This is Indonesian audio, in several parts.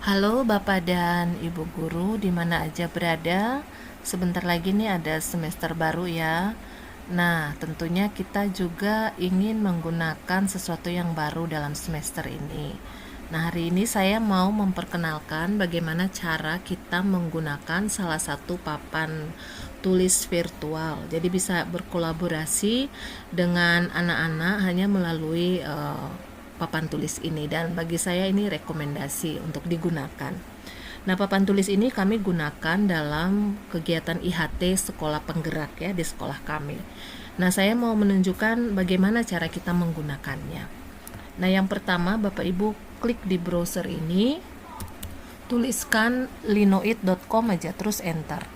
Halo Bapak dan Ibu Guru di mana aja berada. Sebentar lagi nih ada semester baru ya. Nah, tentunya kita juga ingin menggunakan sesuatu yang baru dalam semester ini. Nah, hari ini saya mau memperkenalkan bagaimana cara kita menggunakan salah satu papan tulis virtual. Jadi bisa berkolaborasi dengan anak-anak hanya melalui papan tulis ini, dan bagi saya ini rekomendasi untuk digunakan. Nah, papan tulis ini kami gunakan dalam kegiatan IHT sekolah penggerak ya di sekolah kami. Nah, saya mau menunjukkan bagaimana cara kita menggunakannya. Nah, yang pertama Bapak Ibu klik di browser ini, tuliskan linoid.com aja terus enter.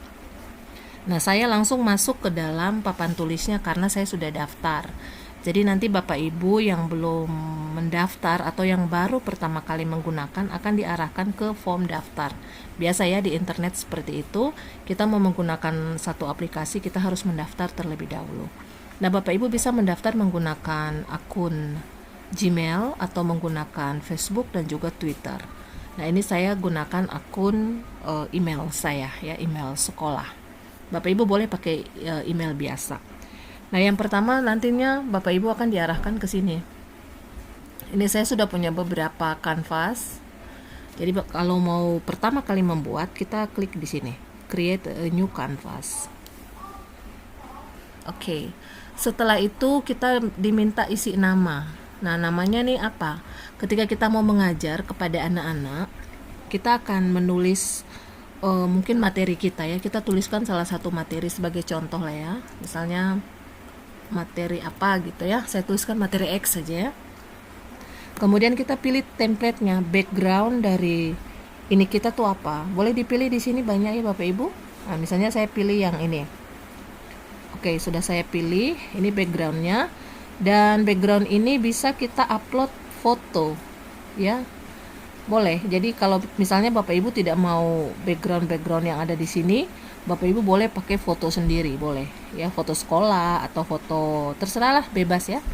Nah, saya langsung masuk ke dalam papan tulisnya karena saya sudah daftar. Jadi nanti Bapak Ibu yang belum mendaftar atau yang baru pertama kali menggunakan akan diarahkan ke form daftar. Biasa ya di internet seperti itu, kita mau menggunakan satu aplikasi kita harus mendaftar terlebih dahulu. Nah, Bapak Ibu bisa mendaftar menggunakan akun Gmail atau menggunakan Facebook dan juga Twitter. Nah, ini saya gunakan akun email saya ya, email sekolah. Bapak Ibu boleh pakai email biasa. Nah, yang pertama nantinya Bapak Ibu akan diarahkan ke sini. Ini saya sudah punya beberapa kanvas. Jadi kalau mau pertama kali membuat, kita klik di sini, create a new canvas. Oke. Setelah itu kita diminta isi nama. Nah, namanya nih apa? Ketika kita mau mengajar kepada anak-anak, kita akan menulis mungkin materi kita ya. Kita tuliskan salah satu materi sebagai contoh lah ya. Misalnya materi apa gitu ya, saya tuliskan materi X saja ya. Kemudian kita pilih template-nya, background dari ini kita tuh apa, boleh dipilih di sini banyak ya Bapak Ibu. Nah, misalnya saya pilih yang ini. Oke, sudah saya pilih, ini background-nya, dan background ini bisa kita upload foto ya, boleh. Jadi kalau misalnya Bapak Ibu tidak mau background yang ada di sini, Bapak Ibu boleh pakai foto sendiri, boleh ya, foto sekolah atau foto terserahlah, bebas ya.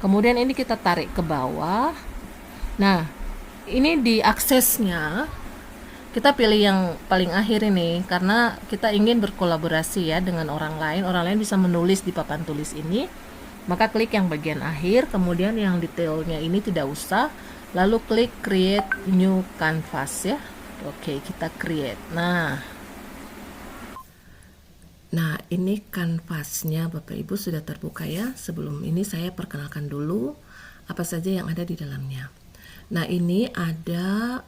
Kemudian ini kita tarik ke bawah. Nah, ini di aksesnya kita pilih yang paling akhir ini karena kita ingin berkolaborasi ya dengan orang lain. Orang lain bisa menulis di papan tulis ini. Maka klik yang bagian akhir, kemudian yang detailnya ini tidak usah. Lalu klik create new canvas ya. Oke, kita create. Nah, ini kanvasnya Bapak Ibu sudah terbuka ya. Sebelum ini saya perkenalkan dulu apa saja yang ada di dalamnya. Nah, ini ada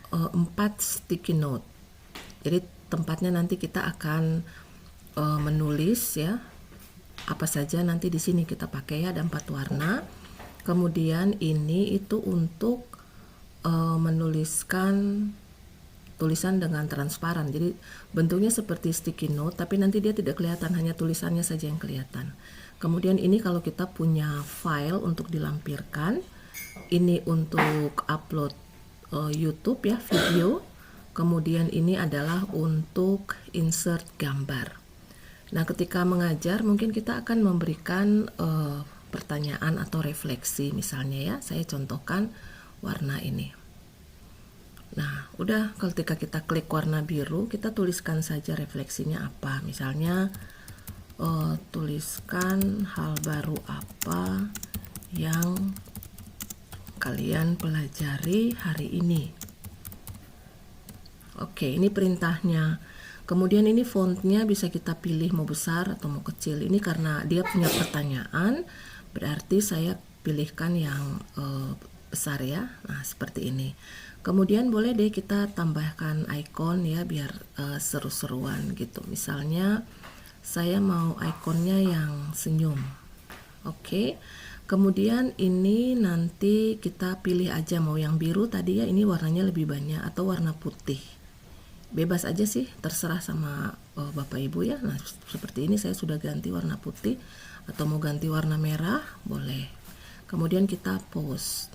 4 sticky note. Jadi tempatnya nanti kita akan menulis ya. Apa saja nanti di sini kita pakai ya, ada 4 warna. Kemudian ini itu untuk menuliskan tulisan dengan transparan. Jadi bentuknya seperti sticky note, tapi nanti dia tidak kelihatan, hanya tulisannya saja yang kelihatan. Kemudian ini kalau kita punya file untuk dilampirkan, ini untuk upload YouTube ya, video. Kemudian ini adalah untuk insert gambar. Nah, ketika mengajar mungkin kita akan memberikan pertanyaan atau refleksi misalnya ya. Saya contohkan warna ini. Nah, udah ketika kita klik warna biru, kita tuliskan saja refleksinya apa. Misalnya tuliskan hal baru apa yang kalian pelajari hari ini. Oke, ini perintahnya. Kemudian ini fontnya bisa kita pilih mau besar atau mau kecil. Ini karena dia punya pertanyaan, berarti saya pilihkan yang besar ya. Nah, seperti ini. Kemudian boleh deh kita tambahkan icon ya biar seru-seruan gitu. Misalnya saya mau ikonnya yang senyum. Oke. Kemudian ini nanti kita pilih aja mau yang biru tadi ya, ini warnanya lebih banyak, atau warna putih. Bebas aja sih, terserah sama Bapak Ibu ya. Nah, seperti ini saya sudah ganti warna putih, atau mau ganti warna merah, boleh. Kemudian kita post.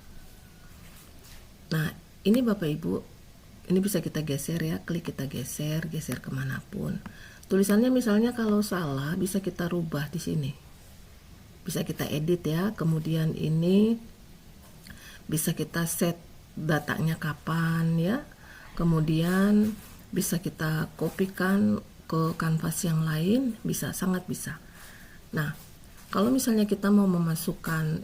Nah, ini Bapak Ibu, ini bisa kita geser ya, klik kita geser kemanapun. Tulisannya misalnya kalau salah bisa kita rubah di sini, bisa kita edit ya. Kemudian ini bisa kita set datanya kapan ya. Kemudian bisa kita kopikan ke kanvas yang lain, bisa, sangat bisa. Nah, kalau misalnya kita mau memasukkan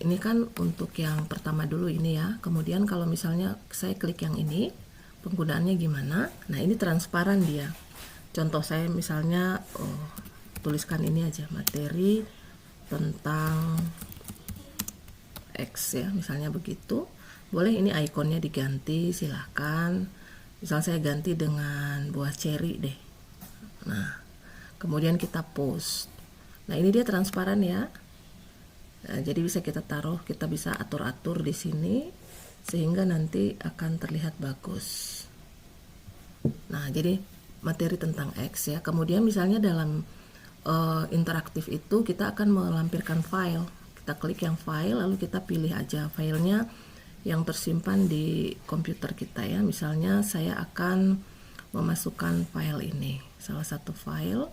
ini kan untuk yang pertama dulu ini ya. Kemudian kalau misalnya saya klik yang ini, penggunaannya gimana? Nah, ini transparan dia. Contoh saya misalnya tuliskan ini aja, materi tentang X ya, misalnya begitu. Boleh ini ikonnya diganti, silahkan. Misal saya ganti dengan buah ceri deh. Nah, kemudian kita post. Nah, ini dia transparan ya. Nah, jadi bisa kita taruh, kita bisa atur-atur di sini sehingga nanti akan terlihat bagus. Nah, jadi materi tentang X ya. Kemudian misalnya dalam interaktif itu kita akan melampirkan file. Kita klik yang file, lalu kita pilih aja filenya yang tersimpan di komputer kita ya. Misalnya saya akan memasukkan file ini, salah satu file.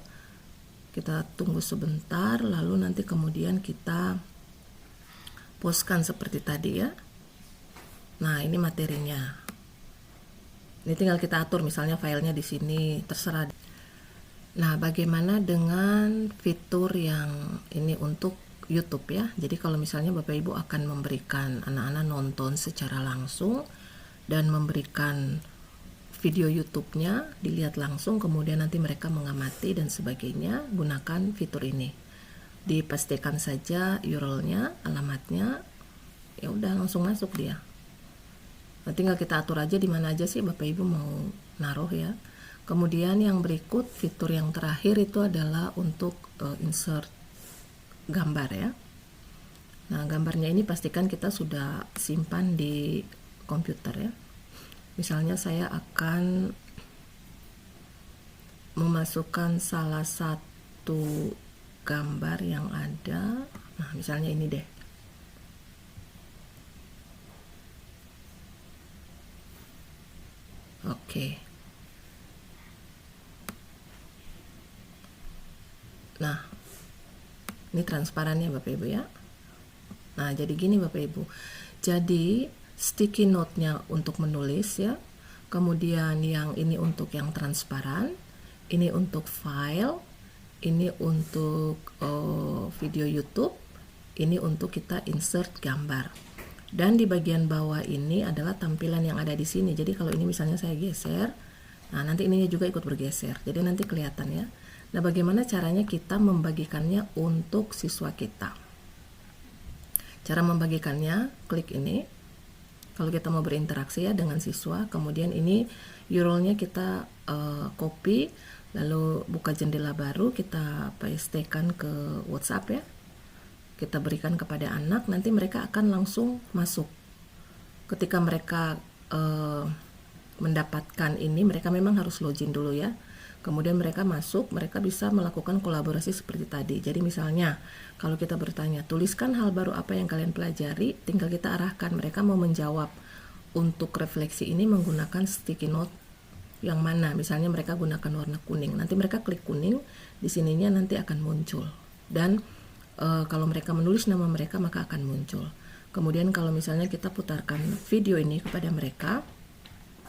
Kita tunggu sebentar, lalu nanti kemudian kita postkan seperti tadi ya. Nah, ini materinya. Ini tinggal kita atur, misalnya filenya di sini, terserah. Nah, bagaimana dengan fitur yang ini untuk YouTube ya? Jadi kalau misalnya Bapak Ibu akan memberikan anak-anak nonton secara langsung dan memberikan video YouTube-nya dilihat langsung, kemudian nanti mereka mengamati dan sebagainya, gunakan fitur ini. Dipastikan saja URL-nya, alamatnya, ya udah langsung masuk dia. Nah, tinggal kita atur aja di mana aja sih Bapak Ibu mau naruh ya. Kemudian yang berikut, fitur yang terakhir itu adalah untuk insert gambar ya. Nah, gambarnya ini pastikan kita sudah simpan di komputer ya. Misalnya saya akan memasukkan salah satu gambar yang ada. Nah, misalnya ini deh. Oke. Nah, ini transparannya Bapak Ibu ya. Nah, jadi gini Bapak Ibu. Jadi sticky note-nya untuk menulis ya. Kemudian yang ini untuk yang transparan, ini untuk file, ini untuk video YouTube, ini untuk kita insert gambar. Dan di bagian bawah ini adalah tampilan yang ada di sini. Jadi kalau ini misalnya saya geser, nah nanti ininya juga ikut bergeser. Jadi nanti kelihatan ya. Nah, bagaimana caranya kita membagikannya untuk siswa kita? Cara membagikannya, klik ini. Kalau kita mau berinteraksi ya dengan siswa, kemudian ini URL-nya kita copy, lalu buka jendela baru, kita pastekan ke WhatsApp ya. Kita berikan kepada anak, nanti mereka akan langsung masuk. Ketika mereka mendapatkan ini, mereka memang harus login dulu ya. Kemudian mereka masuk, mereka bisa melakukan kolaborasi seperti tadi. Jadi misalnya, kalau kita bertanya, tuliskan hal baru apa yang kalian pelajari, tinggal kita arahkan, mereka mau menjawab. Untuk refleksi ini menggunakan sticky note yang mana, misalnya mereka gunakan warna kuning. Nanti mereka klik kuning, di sininya nanti akan muncul. Dan kalau mereka menulis nama mereka, maka akan muncul. Kemudian kalau misalnya kita putarkan video ini kepada mereka,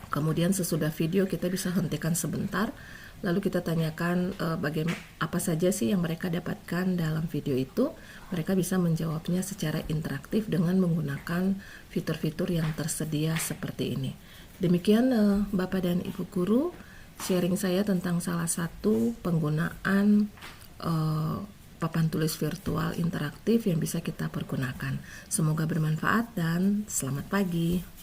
kemudian sesudah video kita bisa hentikan sebentar, lalu kita tanyakan bagaimana, apa saja sih yang mereka dapatkan dalam video itu. Mereka bisa menjawabnya secara interaktif dengan menggunakan fitur-fitur yang tersedia seperti ini. Demikian Bapak dan Ibu Guru, sharing saya tentang salah satu penggunaan papan tulis virtual interaktif yang bisa kita pergunakan. Semoga bermanfaat dan selamat pagi.